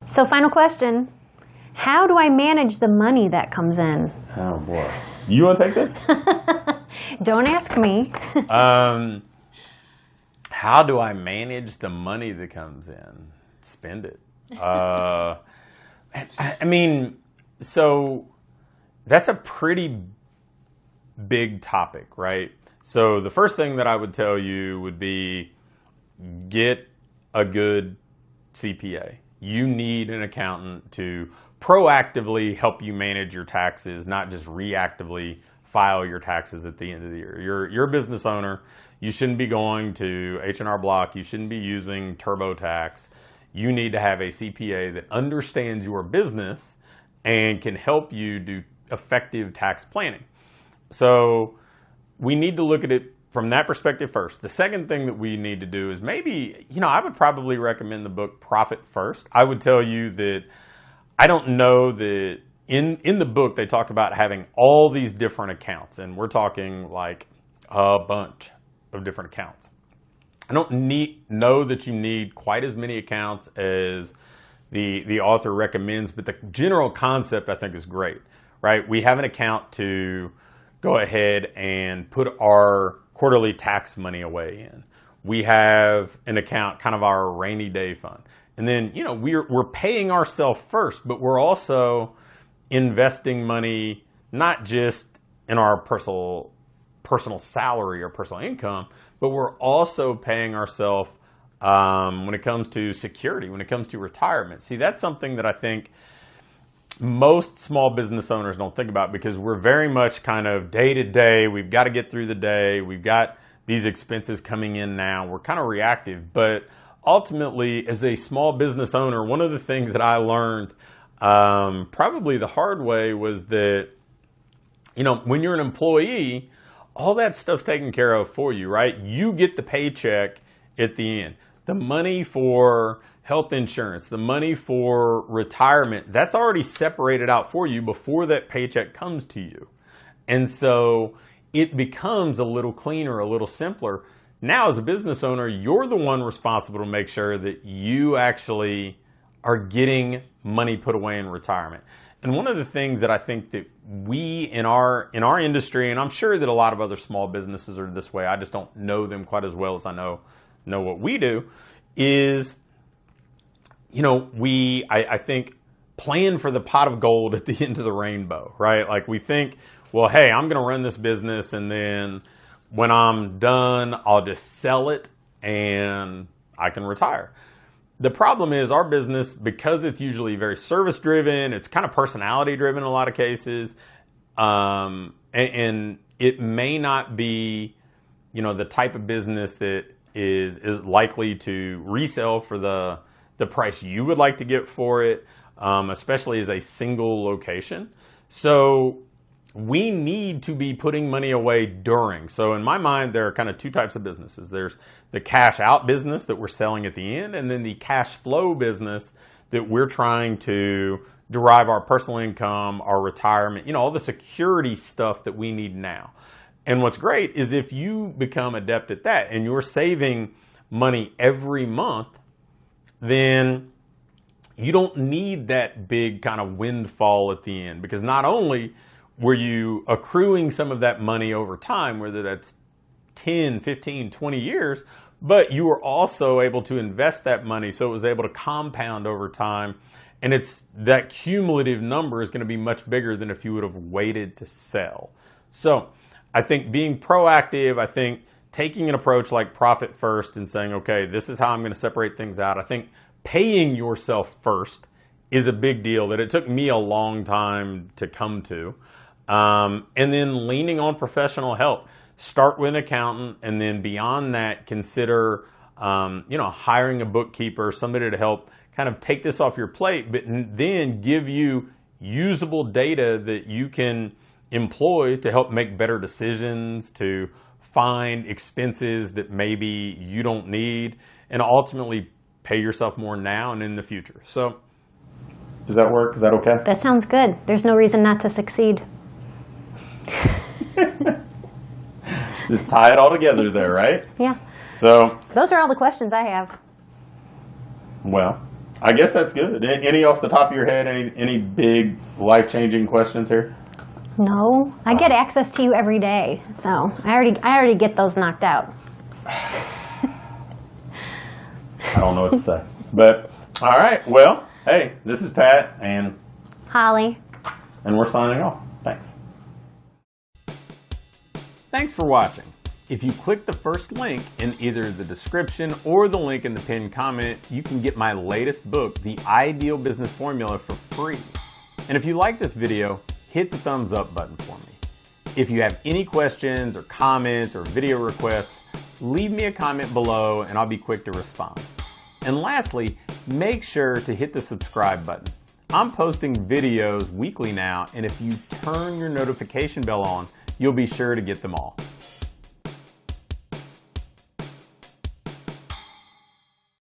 So final question. How do I manage the money that comes in? Oh, boy. You want to take this? Don't ask me. How do I manage the money that comes in? Spend it. I mean, so that's a pretty big topic, right? So the first thing that I would tell you would be get a good CPA. You need an accountant to proactively help you manage your taxes, not just reactively file your taxes at the end of the year. You're a business owner. You shouldn't be going to H&R Block. You shouldn't be using TurboTax. You need to have a CPA that understands your business and can help you do effective tax planning. So we need to look at it from that perspective first. The second thing that we need to do is maybe, I would probably recommend the book Profit First. I would tell you that I don't know that in the book they talk about having all these different accounts, and we're talking like a bunch of different accounts. I don't know that you need quite as many accounts as the author recommends, but the general concept I think is great, right? We have an account to go ahead and put our quarterly tax money away in. We have an account, kind of our rainy day fund. And then, we're paying ourselves first, but we're also investing money, not just in our personal salary or personal income, but we're also paying ourselves when it comes to security, when it comes to retirement. See, that's something that I think most small business owners don't think about, because we're very much kind of day to day. We've got to get through the day. We've got these expenses coming in now. We're kind of reactive. But ultimately, as a small business owner, one of the things that I learned probably the hard way was that, when you're an employee, all that stuff's taken care of for you, right? You get the paycheck at the end. The money for health insurance, the money for retirement, that's already separated out for you before that paycheck comes to you. And so it becomes a little cleaner, a little simpler. Now, as a business owner, you're the one responsible to make sure that you actually are getting money put away in retirement. And one of the things that I think that we in our industry, and I'm sure that a lot of other small businesses are this way, I just don't know them quite as well as I know what we do, is I think plan for the pot of gold at the end of the rainbow, right? Like we think, well, hey, I'm going to run this business, and then when I'm done, I'll just sell it and I can retire. The problem is our business, because it's usually very service driven, it's kind of personality driven in a lot of cases, and it may not be, the type of business that is likely to resell for the price you would like to get for it, especially as a single location. So we need to be putting money away during. So in my mind, there are kind of two types of businesses. There's the cash out business that we're selling at the end, and then the cash flow business that we're trying to derive our personal income, our retirement, all the security stuff that we need now. And what's great is if you become adept at that and you're saving money every month, then you don't need that big kind of windfall at the end, because not only were you accruing some of that money over time, whether that's 10, 15, 20 years, but you were also able to invest that money so it was able to compound over time. And that cumulative number is going to be much bigger than if you would have waited to sell. So I think being proactive, I think taking an approach like Profit First and saying, okay, this is how I'm going to separate things out. I think paying yourself first is a big deal that it took me a long time to come to. And then leaning on professional help. Start with an accountant, and then beyond that, consider hiring a bookkeeper, somebody to help kind of take this off your plate, but then give you usable data that you can employ to help make better decisions, to find expenses that maybe you don't need, and ultimately pay yourself more now and in the future. So does that work? Is that okay? That sounds good. There's no reason not to succeed. Just tie it all together there, right? Yeah. So those are all the questions I have. Well, I guess that's good. Any off the top of your head? Any big life-changing questions here? No, I get access to you every day, so I already get those knocked out. I don't know what to say. But, all right. Well, hey, this is Pat and Holly. And we're signing off. Thanks. Thanks for watching. If you click the first link in either the description or the link in the pinned comment, you can get my latest book, The Ideal Business Formula, for free. And if you like this video, hit the thumbs up button for me. If you have any questions or comments or video requests, leave me a comment below and I'll be quick to respond. And lastly, make sure to hit the subscribe button. I'm posting videos weekly now, and if you turn your notification bell on, you'll be sure to get them all.